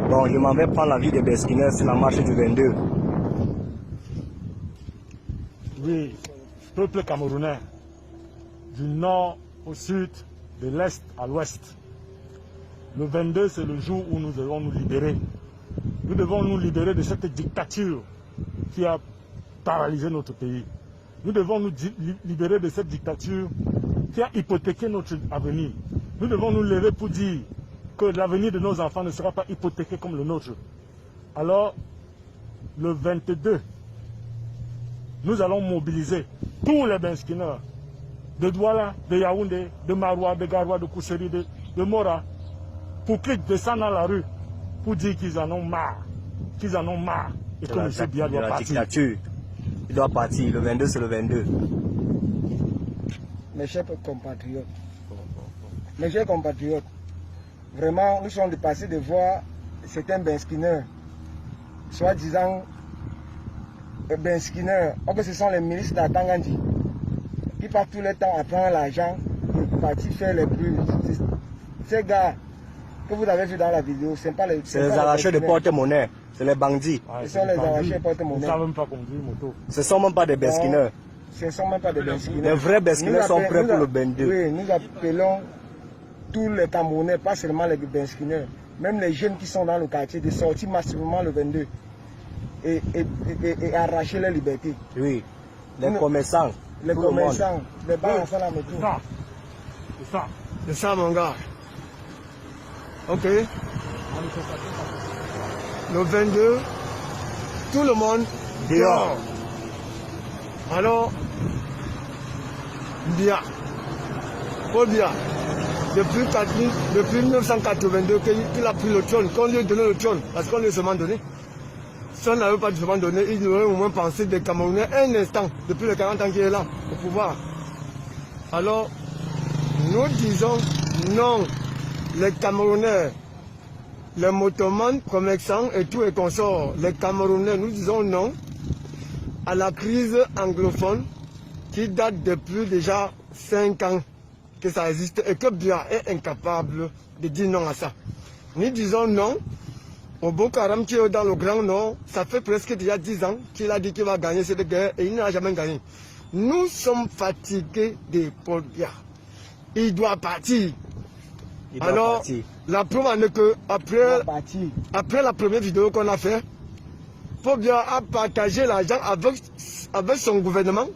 Bon, je m'en vais prendre la vie des Beskineurs sur la marche du 22. Oui, peuple camerounais, du nord au sud, de l'est à l'ouest. Le 22, c'est le jour où nous devons nous libérer. Nous devons nous libérer de cette dictature qui a paralysé notre pays. Nous devons nous libérer de cette dictature qui a hypothéqué notre avenir. Nous devons nous lever pour dire que l'avenir de nos enfants ne sera pas hypothéqué comme le nôtre. Alors, le 22, nous allons mobiliser tous les Beskineurs de Douala, de Yaoundé, de Maroua, de Garoua, de Kousseri, de Mora, pour qu'ils descendent dans la rue pour dire qu'ils en ont marre, et que M. Biya doit partir. Dictature. Il doit partir, le 22 c'est le 22. Mes chers compatriotes, vraiment nous sommes dépassés de voir certains Beskineurs, soi-disant Beskineurs, or que ce sont les ministres d'Atangandi, qui passent tout le temps à prendre l'argent pour partir faire les bruits. Ces gars que vous avez vu dans la vidéo, ce n'est pas les... C'est les arracheurs de porte-monnaie, c'est les bandits. Ce sont les arracheurs de porte-monnaie. Ils ne savent même pas conduire moto. Ce ne sont même pas des Beskineurs. Ce ne sont même pas des Beskineurs. Les vrais Beskineurs sont prêts pour le 22. Oui, nous appelons tous les Camerounais, pas seulement les Beskineurs, même les jeunes qui sont dans le quartier, de sortir massivement le 22 et arracher leur liberté. Oui, les commerçants. Les commerçants, les bars ensemble à métro. C'est ça. C'est ça, mon gars. Ok. Le 22, tout le monde dehors. Alors, Biya, Paul Biya, depuis 1982 qu'il a pris le trône, qu'on lui a donné le trône, parce qu'on lui a seulement donné. Si on n'avait pas seulement donné, il aurait au moins pensé des Camerounais un instant, depuis les 40 ans qu'il est là, au pouvoir. Alors, nous disons non, les Camerounais, les motomans, commerçants et tout et consorts, les Camerounais, nous disons non à la crise anglophone qui date depuis déjà 5 ans que ça existe et que Biya est incapable de dire non à ça. Nous disons non au Boko Haram qui est dans le Grand Nord. Ça fait presque déjà 10 ans qu'il a dit qu'il va gagner cette guerre et il n'a jamais gagné. Nous sommes fatigués de Paul Biya. Il doit partir. Alors, la preuve en est que après la première vidéo qu'on a fait, Paul Biya a partagé l'argent avec son gouvernement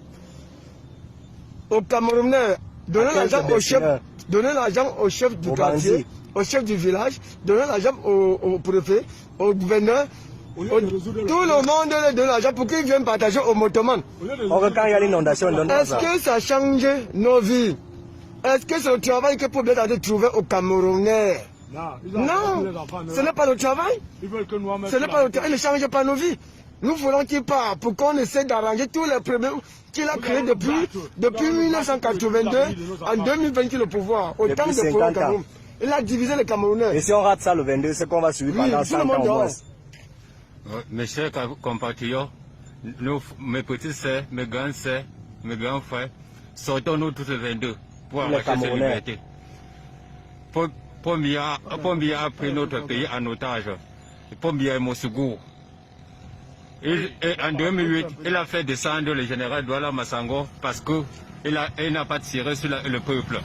aux Camerounais, donner l'argent au chef du quartier, au chef du village, donner l'argent au préfet, au gouverneur. Tout le monde donne de l'argent pour qu'ils viennent partager aux motomans. Quand il y a l'inondation, est-ce que ça change nos vies? Est-ce que c'est le travail que Paul Biya a trouvé aux Camerounais? Non, ce n'est pas le travail. Ce n'est pas le travail, il ne change pas nos vies. Nous voulons qu'il parte pour qu'on essaie d'arranger tous les problèmes qu'il a créés depuis 1982, en 2020 qu'il est au pouvoir, au temps de Paul Cameroun. Il a divisé les Camerounais. Et si on rate ça le 22, c'est qu'on va suivre pendant 100 ans au moins. Mes chers compatriotes, mes petits sœurs, mes grands sœurs, mes grands frères, sortons-nous tous les 22 pour arracher cette liberté. Paul Biya a pris notre pays en otage. Paul Biya est Mossougou. En 2008, il a fait descendre le général Douala Massango parce qu'il n'a pas tiré sur le peuple.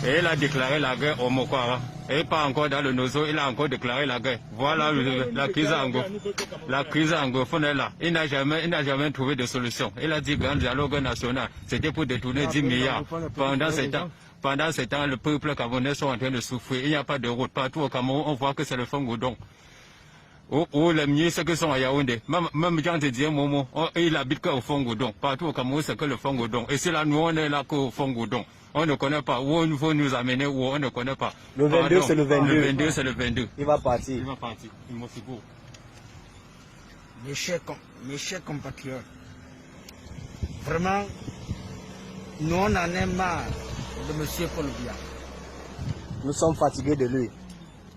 Et il a déclaré la guerre au Mokwara. Et pas encore dans le Nozo, il a encore déclaré la guerre. Voilà la crise anglophone est là. Il n'a jamais trouvé de solution. Il a dit grand dialogue national. C'était pour détourner 10 milliards. Pendant ce temps, le peuple camerounais sont en train de souffrir. Il n'y a pas de route. Partout au Cameroun, on voit que c'est le fond goudron. Ou les ministres qui sont à Yaoundé, même Jean Didier Momo, il habite qu'au fond goudron. Partout au Cameroun, c'est que le fond goudron. Et c'est là, nous, on est là qu'au fond goudron. On ne connaît pas où on veut nous amener, où on ne connaît pas. Le 22, c'est le 22. Le 22, c'est le 22. Il va partir. Il va partir. Mes chers compatriotes, vraiment, nous on en est marre de M. Paul Biya. Nous sommes fatigués de lui.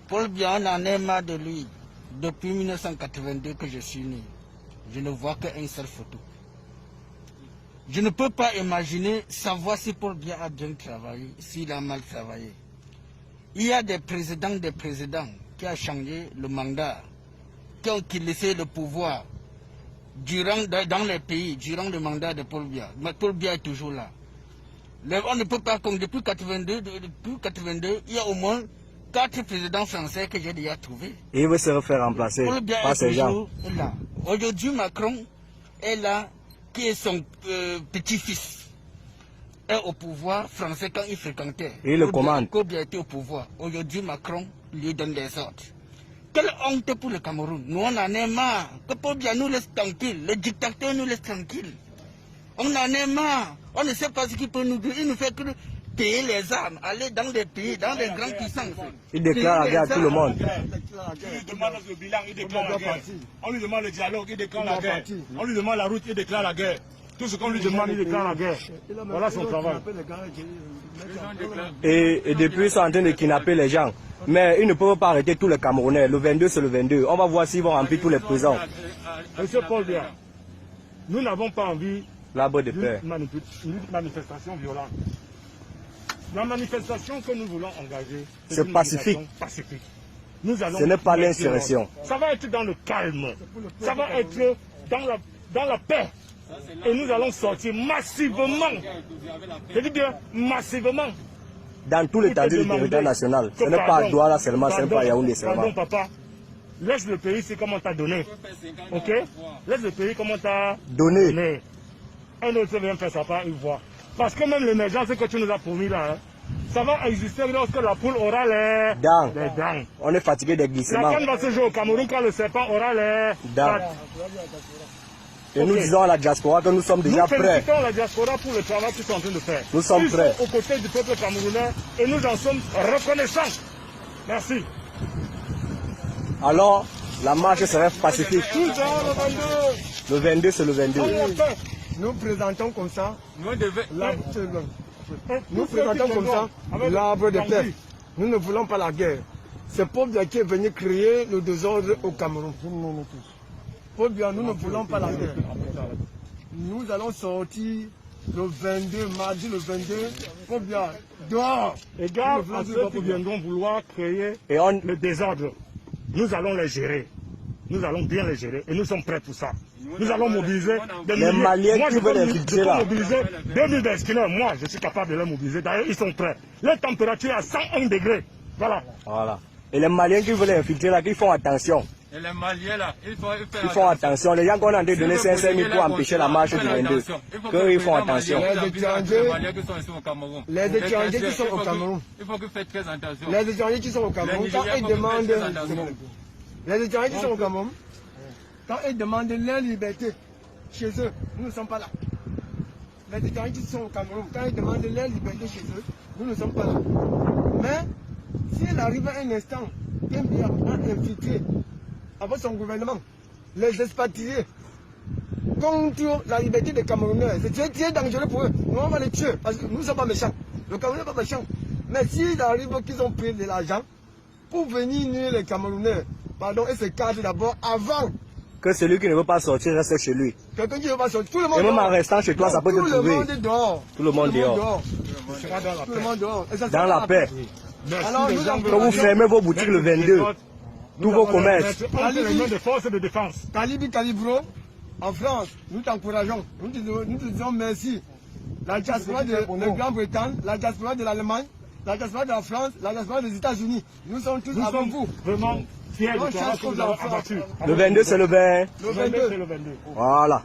Paul Biya, on en est marre de lui. Depuis 1982 que je suis né, je ne vois qu'une seule photo. Je ne peux pas imaginer, savoir si Paul Biya a bien travaillé, s'il a mal travaillé. Il y a des présidents qui a changé le mandat, qui laissait le pouvoir dans les pays durant le mandat de Paul Biya. Mais Paul Biya est toujours là. On ne peut pas, comme depuis 82, il y a au moins 4 présidents français que j'ai déjà trouvés. Et il veut se refaire remplacer Paul Biya par est ces gens. toujours là. Aujourd'hui, Macron est là, qui est son petit-fils, est au pouvoir français quand il fréquentait. Et il le commande. Paul Biya était au pouvoir. Aujourd'hui, Macron lui donne des ordres. Quelle honte pour le Cameroun. Nous, on en est marre. Que Paul Biya nous laisse tranquille. Le dictateur nous laisse tranquille. On en est marre. On ne sait pas ce qu'il peut nous dire. Il ne fait que payer les armes, aller dans des pays, dans des grandes puissances. Il déclare la guerre à tout le monde. On lui demande le bilan, il déclare la guerre. On lui demande le dialogue, il déclare la guerre. On lui demande la route, il déclare la guerre. Tout ce qu'on lui demande, il déclare la guerre. Voilà son travail. Et depuis, ils sont en train de kidnapper les gens. Mais ils ne peuvent pas arrêter tous les Camerounais. Le 22, c'est le 22. On va voir s'ils vont remplir tous les prisons. Monsieur Paul Biya, nous n'avons pas envie L'arbre de paix. d'une manifestation violente. La manifestation que nous voulons engager, C'est une pacifique. manifestation pacifique. Nous allons Ce n'est pas mettre l'insurrection. Ça va être dans le calme. Ça va être dans la paix. Et nous allons sortir massivement. Je dis bien massivement. Dans tout l'étendue du territoire national. Ce n'est pas à Douala seulement, ce n'est pas à Yaoundé seulement. Pardon, papa. Laisse le pays, c'est comme on t'a donné. Ok? Laisse le pays comme on t'a Donné. Un autre vient faire sa part, il voit. Parce que même l'émergence que tu nous as promis là, hein, ça va exister lorsque la poule aura les dents. On est fatigué des La glissements. canne va se jouer au Cameroun quand le serpent aura les dents. Et nous disons à la diaspora que nous sommes déjà prêts. Nous félicitons la diaspora pour le travail qu'ils sont en train de faire. Nous sommes prêts. Ils sont aux côtés du peuple camerounais et nous en sommes reconnaissants. Merci. Alors, la marche serait pacifique. Le 22, c'est le 22. Nous présentons comme ça Nous devons... Nous présentons comme ça l'arbre de paix. Nous ne voulons pas la guerre. C'est Paul Biya qui est venu créer le désordre au Cameroun. Paul Biya, nous ne voulons pas la guerre. Nous allons sortir le 22, mardi le 22. Paul Biya, dehors. Égard à ceux qui viendront vouloir créer le désordre. Nous allons les gérer. Nous allons bien les gérer et nous sommes prêts pour ça. Nous allons mobiliser des milliers. Les Maliens Moi, qui veulent infiltrer là. Mobiliser 2000 destinés. Moi, je suis capable de les mobiliser. D'ailleurs, ils sont prêts. La température est à 101 degrés. Voilà. Et les Maliens qui veulent infiltrer là, qui font attention. Et les Maliens là, ils font attention. Les gens qu'on a donné 500 000 pour empêcher la marche du 22. Ils font attention. Les étrangers qui sont au Cameroun. Il faut que vous faites très attention. Les étrangers qui sont au Cameroun, quand ils demandent... Les étrangers qui sont au Cameroun, quand ils demandent leur liberté chez eux, nous ne sommes pas là. Les étrangers qui sont au Cameroun, quand ils demandent leur liberté chez eux, nous ne sommes pas là. Mais s'il arrive à un instant qu'un Biya a infiltré avec son gouvernement, les expatriés contre la liberté des Camerounais, c'est très dangereux pour eux. Nous, on va les tuer parce que nous ne sommes pas méchants. Le Cameroun n'est pas méchant. Mais s'il arrive qu'ils ont pris de l'argent pour venir nuire les Camerounais, pardon, et se cadrer d'abord avant que celui qui ne veut pas sortir reste chez lui. Quelqu'un qui ne veut pas sortir, tout le monde et même dehors. En restant chez toi, ça peut te trouver. Tout le monde dehors. Tout le monde dehors. Tout le monde dehors. Dans la paix. Alors, quand vous fermez vos boutiques le 22, tous vos commerces. De force de défense. Calibi Calibro, en France, nous t'encourageons. Nous te disons merci. La diaspora de Grande-Bretagne, la diaspora de l'Allemagne, la diaspora de la France, la diaspora des États-Unis. Nous sommes tous avec vous. Vraiment fiers de toi que vous avez abattu. Le 22, c'est le 20. Le 22. C'est le 22. Voilà.